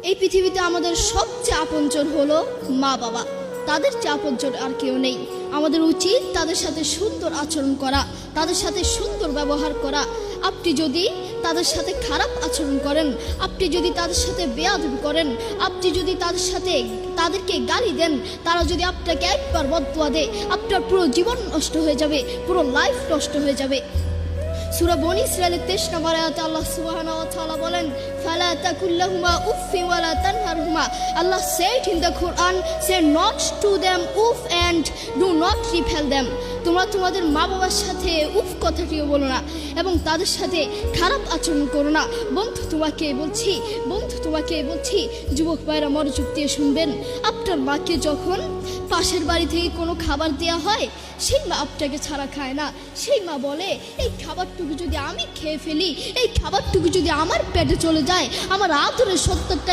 এই পৃথিবীতে আমাদের সবচেয়ে আপনজন হলো মা বাবা। তাদের চেয়ে আপনজন আর কেউ নেই। আমাদের উচিত তাদের সাথে সুন্দর আচরণ করা, তাদের সাথে সুন্দর ব্যবহার করা। আপনি যদি তাদের সাথে খারাপ আচরণ করেন, আপনি যদি তাদের সাথে বেয়াদবি করেন, আপনি যদি তাদেরকে গালি দেন, তারা যদি আপনাকে একবার বদদুয়া দেয়, আপনার পুরো জীবন নষ্ট হয়ে যাবে, পুরো লাইফ নষ্ট হয়ে যাবে। সূরা বনী ইসরাঈলের 23 নম্বর আয়াতে আল্লাহ সুবহানাহু ওয়া তাআলা বলেন, ফালা তাকুল লাহুমা উফফিন ওয়া লা তানহারহুমা। Allah said in the Quran, say not to them uff and do not repel them. তোমরা তোমাদের মা বাবার সাথে উফ কথাটিও বলো না এবং তাদের সাথে খারাপ আচরণ করো না। বন্ধু তোমাকে বলছি যুবক ভাইরা মনোযোগ দিয়ে শুনবেন। আপনার মাকে যখন পাশের বাড়ি থেকে কোনো খাবার দেওয়া হয়, সেই মা আপনাকে ছাড়া খায় না। সেই মা বলে, এই খাবারটুকু যদি আমি খেয়ে ফেলি, এই খাবারটুকু যদি আমার পেটে চলে যায়, আমার আদরের সত্তরটা